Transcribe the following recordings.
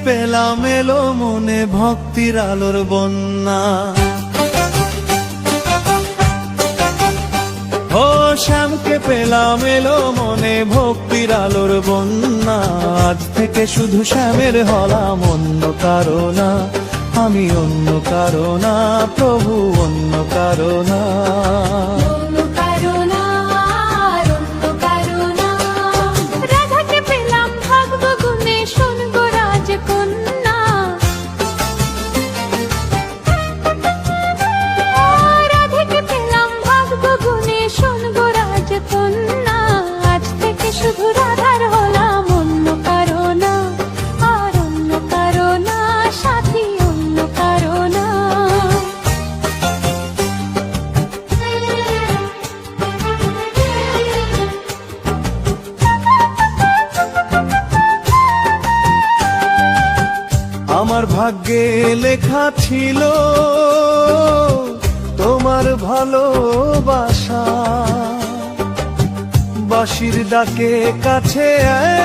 পেলাম এলো মনে ভক্তির আলোর বন্যা। ও শ্যামকে পেলাম এলো মনে ভক্তির আলোর বন্যা। আজ থেকে শুধু শ্যামের হলাম, অন্য কারো না, আমি অন্য কারো না, প্রভু অন্য কারো না। আমার ভাগ্যে লেখা ছিল তোমার ভালোবাসা, বাঁশির ডাকে কাছে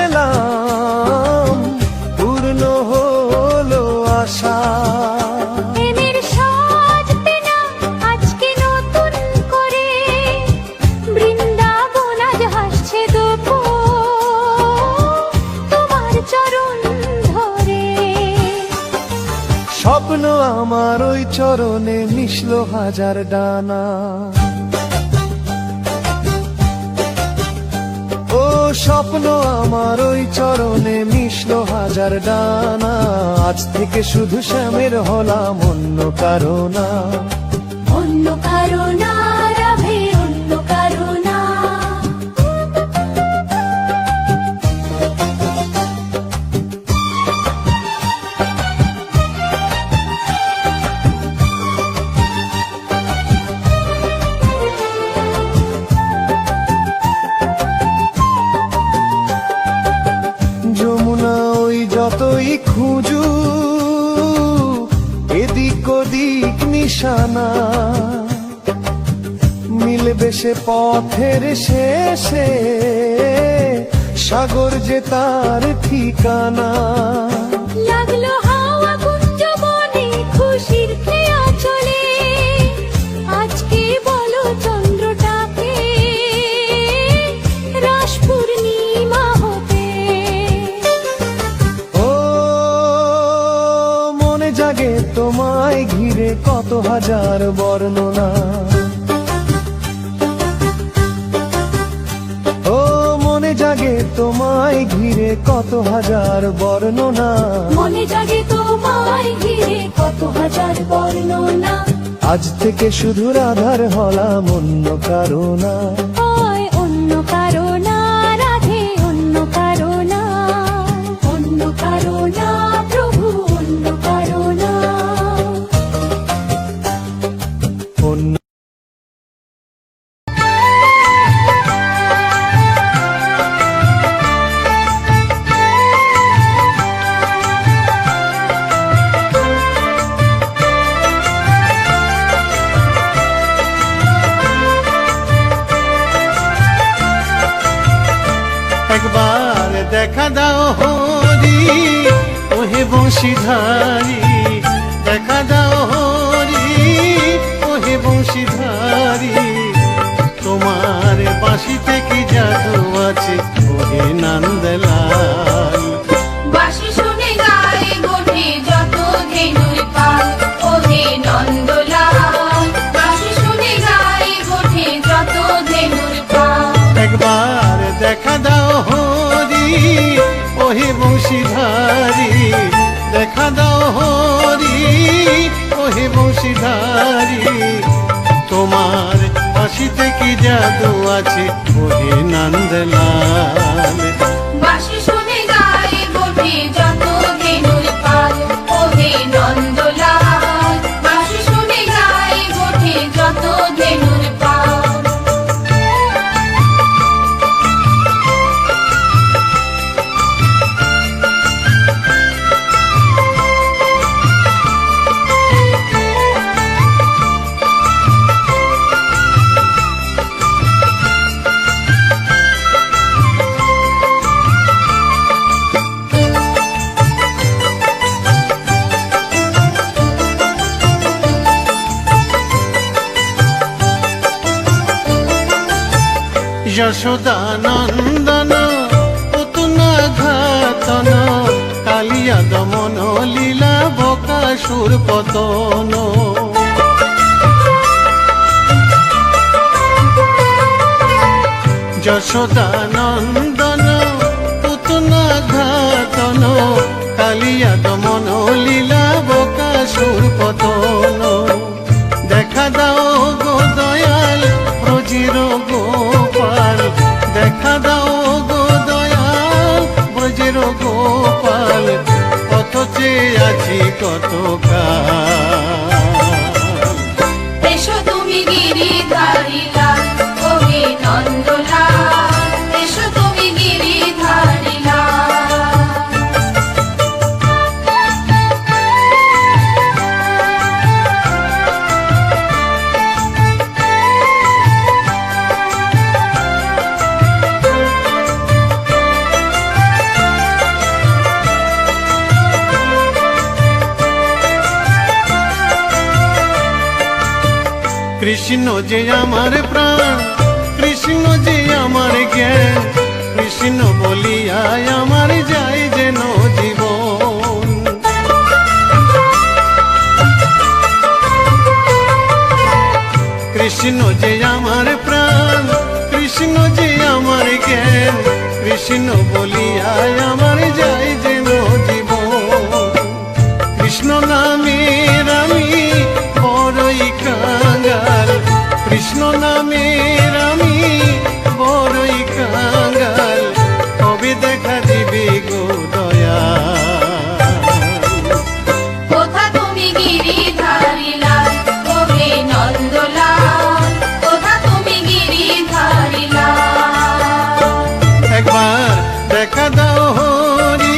এলাম, পূর্ণ হলো আশা। স্বপ্ন আমার ওই চরণে মিশল হাজার ডানা। ও স্বপ্ন আমার ওই চরণে মিশল হাজার ডানা। আজ থেকে শুধু শ্যামের হলাম, অন্য কারো না, অন্য কারো না, রাধে অন্য কারো না। যমুনা ওই যতই খুঁজু এদিক ওদিক নিশানা, মিলবে সে পথের শেষে, সাগর যে তার ঠিকানা। লাগলো হাওয়া কুঞ্জবনে খুশির খেয়া চলে, আজকে বলো চন্দ্রটাকে রাস পূর্ণিমা হতে। ও মনে জাগে তোমায় ঘিরে কত হাজার বর্ণনা। ও মনে জাগে তোমায় ঘিরে কত হাজার বর্ণনা। মনে জাগে তোমায় ঘিরে কত হাজার বর্ণনা। আজ থেকে শুধু রাধার হলাম, অন্য কারো না, অন্য কারো না, রাধে অন্য কারো না, অন্য কারো না, প্রভু অন্য কারো না। অন্য একবার দেখা দাও হরি ওহে বংশীধারী, দেখা দাও হরি ওহে বংশীধারী। তোমার বাঁশিতে কি জাদু আছে ওহে নন্দলাল। বাঁশি শুনে গায়ে গোঠে যত ধেনুর পাল, ওহে নন্দলাল। বাঁশি শুনে গায়ে গোঠে যত ধেনুর পাল। একবার দেখা দাও হরি ওহে বংশীধারী, দেখা দাও হরি ওহে বংশীধারী। তোমার বাঁশিতে কি জাদু আছে ওহে নন্দলাল। বাঁশি শুনে গায়ে গোঠে যত ধেনুর পাল, ওহে নন্দলাল। বাঁশি শুনে গায়ে গোঠে যত ধেনুর পাল। যশোদা নন্দন পুতুনা ঘাতন কালিয়া দমন লীলা বকাসুর পতন যশোদা নন্দন পুতুনা ঘাতন কালিয়া দমন লীলা বকাসুর পতন দেখা দাও গো দয়াল ব্রজির গোপাল দেখা দাও গো দয়াল ব্রজির গোপাল কত চেয়ে আছি কত কাল এসো তুমি গিরিধারী লাল ওহে নন্দলাল এসো তুমি গিরিধারী লাল কৃষ্ণ যে আমার প্রাণ কৃষ্ণ যে আমার জ্ঞান কৃষ্ণ বলিয়া আমার যাই যেন জীবন কৃষ্ণ যে আমার প্রাণ কৃষ্ণ যে আমার জ্ঞান কৃষ্ণ বলিয়া আমার যাই যেন জীবন কৃষ্ণ নামের আমি বড়ই কাঙ্গাল কৃষ্ণ নামের আমি বড়ই কাঙ্গাল কবে দেখা দিবে গো দয়াল কোথা তুমি গিরিধারী লাল ওহে নন্দলাল কোথা তুমি গিরিধারী লাল একবার দেখা দাও হরি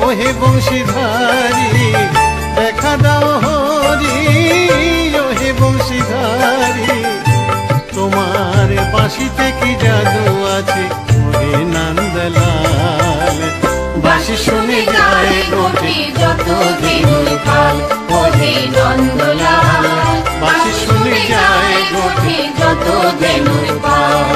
ওহে বংশীধারী দেখা দাও হরি ওহে বংশীধারী তোমার বাঁশিতে কি জাদু আছে ওহে নন্দলাল বাঁশি শুনে যায় গোটে যত ধেনুর পাল ওহে নন্দলাল বাঁশি শুনে যায় গোটে যত ধেনুর পাল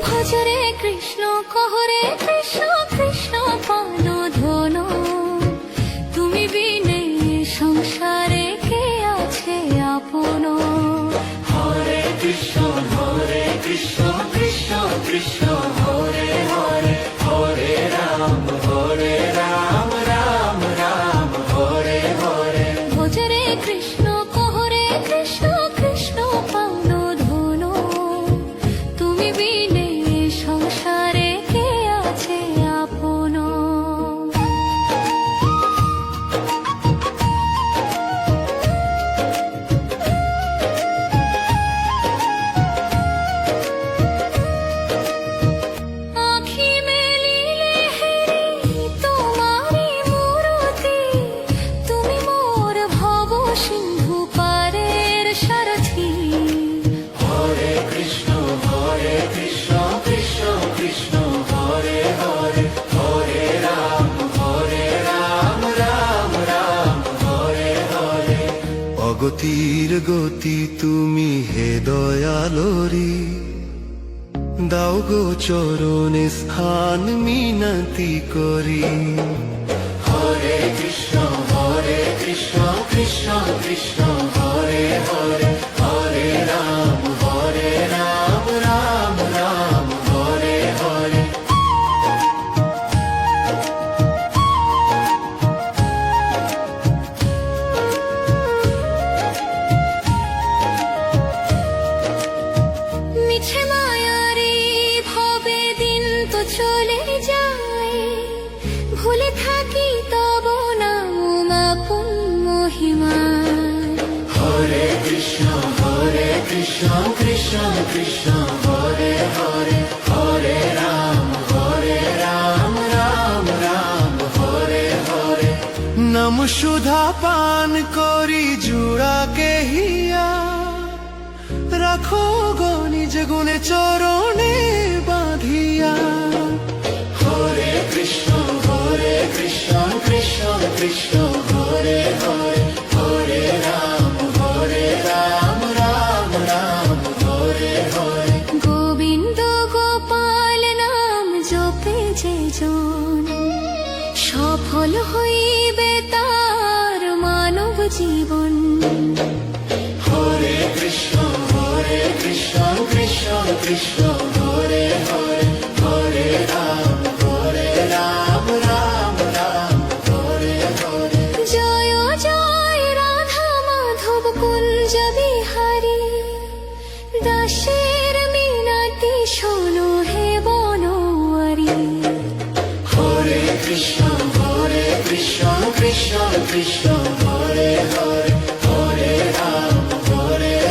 ভজরে কৃষ্ণ কহরে কৃষ্ণ কৃষ্ণ পাদ ধন তুমি বিনে সংসারে কে আছে আপন হরে কৃষ্ণ কৃষ্ণ কৃষ্ণ হরে হরে হরে রাম রাম রাম হরে হরে ভজরে কৃষ্ণ কহরে কৃষ্ণ কৃষ্ণ পাদ ধন তুমি বিনে সংসারে কে আছে আপন আখি মেলিলে হেরি তোমারি মূরতি তুমি মোর ভব সিন্ধু পারের সারথি হরে কৃষ্ণ কৃষ্ণ কৃষ্ণ হরে হরে হরে রাম রাম রাম হরে হরে অগতির গতি তুমি হে দয়ালোরি দাও গো চরণে স্থান মিনতি করি হরে কৃষ্ণ কৃষ্ণ কৃষ্ণ হরে হরে হরে রাম রাম রাম হরে হরে মিছে মায়ারে ভবে দিন তো চলে যায় ভুলে থাকি তব নাম আপন মহিমা হরে কৃষ্ণ কৃষ্ণ কৃষ্ণ হরে হরে হরে রাম রাম রাম হরে হরে নাম সুধা পান করি জুড়াকে হিয়া রাখো গো নিজ গুণে চরণে বাঁধিয়া হরে কৃষ্ণ হরে হরে হরে রাম রাম রাম হরে হরে। গোবিন্দ গোপাল নাম জপে যে জন সফল হইবে তার মানব জীবন। হরে কৃষ্ণ কৃষ্ণ কৃষ্ণ হরে হরে হরে রাম রাম রাম হরে হরে। জয় জয় রাধা মাধব কুঞ্জ বিহারী দাসের মিনতি শোনো হে বনোয়ারি। হরে কৃষ্ণ কৃষ্ণ কৃষ্ণ হরে হরে হরে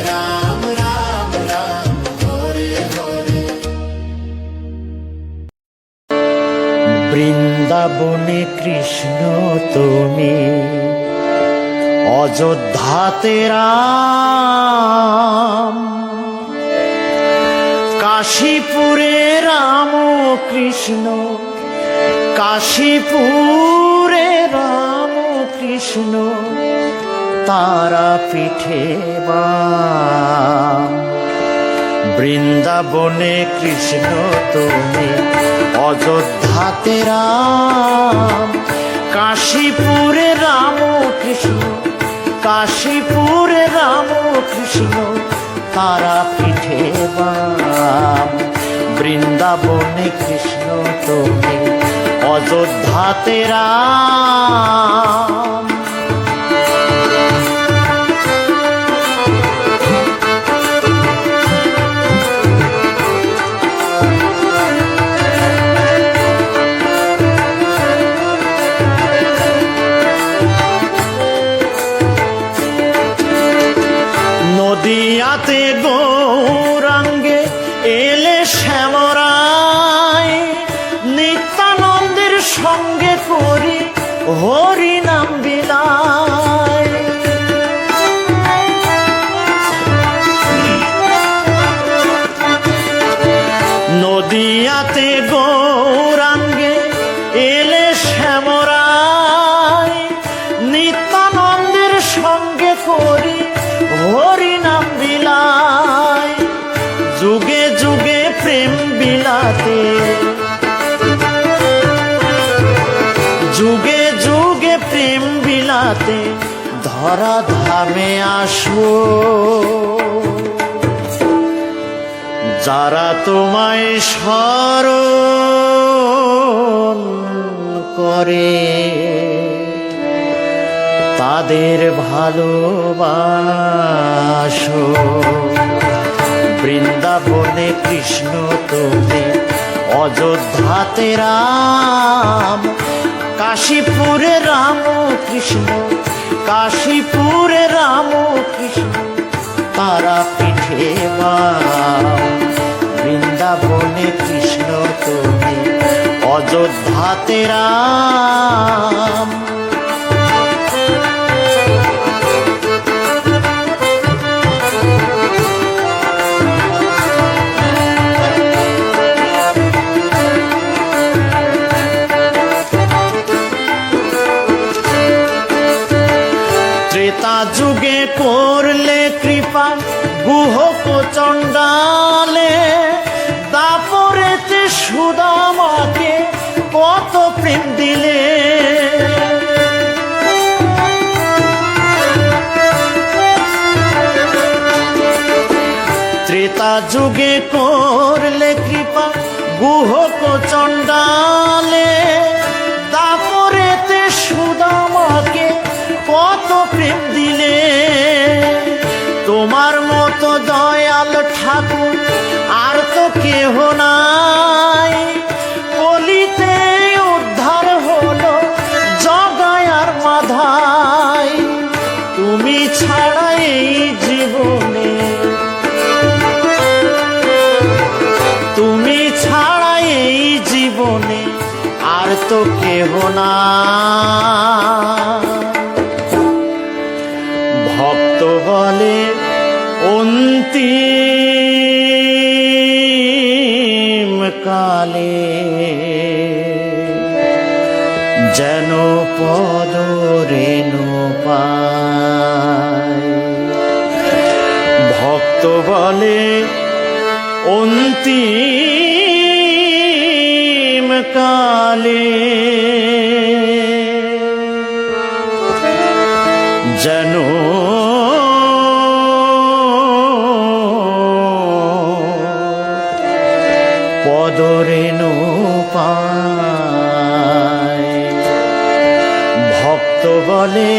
রাম রাম হরে হরে। বৃন্দাবনে কৃষ্ণ তুমি অযোধ্যাতে রাম, কাশীপুরে রাম কৃষ্ণ, কাশীপুরে রাম কৃষ্ণ, তারা পিঠে বাম। বৃন্দাবনে কৃষ্ণ তুমি অযোধ্যাতে রাম, কাশীপুরে রাম কৃষ্ণ, কাশীপুরে রাম কৃষ্ণ, তারা পিঠে বাম। বৃন্দাবনে কৃষ্ণ তুমি অযোধ্যাতে রাম। নদিয়াতে গৌরাঙ্গে এলে শ্যামরায়, নিত্যানন্দের সঙ্গে করি হরি নাম বিলায়। নদিয়াতে গৌরাঙ্গে এলে শ্যামরায়, নিত্যানন্দের সঙ্গে করি হরি নাম বিলায়। যুগে যুগে প্রেম বিলাতে, যুগে যুগে প্রেম বিলাতে ধরা ধামে আসো। যারা তোমায় স্মরণ করে তাদের ভালোবাসো। বৃন্দাবনে কৃষ্ণ তুমি অযোধ্যাতে রাম, কাশীপুরে রাম কৃষ্ণ, কাশীপুরে রাম কৃষ্ণ, তারা পিঠে বাম। বৃন্দাবনে কৃষ্ণ তুমি অযোধ্যাতে রাম। ত্রেতা যুগে করলে কৃপা গুহক চণ্ডালে, দাপরেতে সুদামাকে কত প্রেম দিলে। ত্রেতা যুগে করলে কৃপা গুহক চণ্ডালে, দাপরেতে সুদামাকে কত প্রেম দিলে। তোমার মতো দয়াল ঠাকুর আর তো কেহ নাই, কলিতে উদ্ধার হলো জগায় আর মাধায়। তুমি ছাড়া এই জীবনে, তুমি ছাড়া এই জীবনে আর তো কেহ না। ভক্ত বলে অন্তিম কালে, যেন পদ রেণু পায়। ভক্ত বলে অন্তিম কালে যেন পদ রেণু পায়। ভক্ত বলে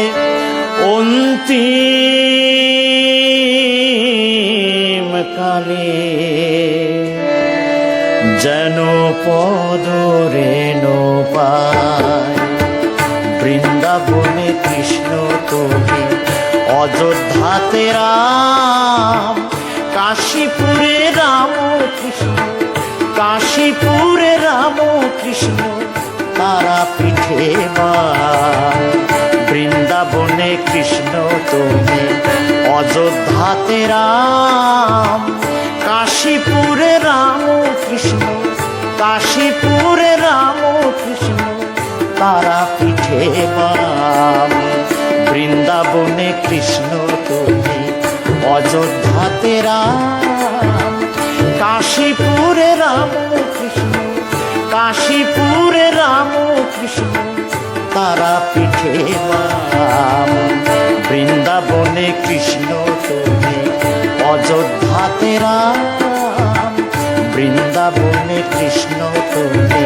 অন্তিম কালে যেন পদ রেণু পায়। বৃন্দাবনে কৃষ্ণ তুমি, অযোধ্যাতে রাম, কাশীপুরে রাম কৃষ্ণ, কাশীপুরে রাম কৃষ্ণ, তারাপীঠে মা। বৃন্দাবনে কৃষ্ণ তুমি, অযোধ্যাতে রাম, কাশীপুরে রাম কৃষ্ণ, কাশীপুরে রাম কৃষ্ণ, তারাপীঠে মা। বৃন্দাবনে কৃষ্ণ তুমি, অযোধ্যাতে রাম, কাশীপুরে রাম কৃষ্ণ, কাশীপুরে রাম কৃষ্ণ, তারাপীঠে মা। বৃন্দাবনে কৃষ্ণ তুমি, অযোধ্যাতে রাম, বৃন্দাবনে কৃষ্ণ তুমি,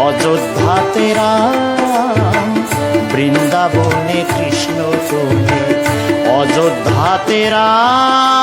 অযোধ্যাতে রাম, বৃন্দাবনে কৃষ্ণ তুমি, অযোধ্যাতে রাম।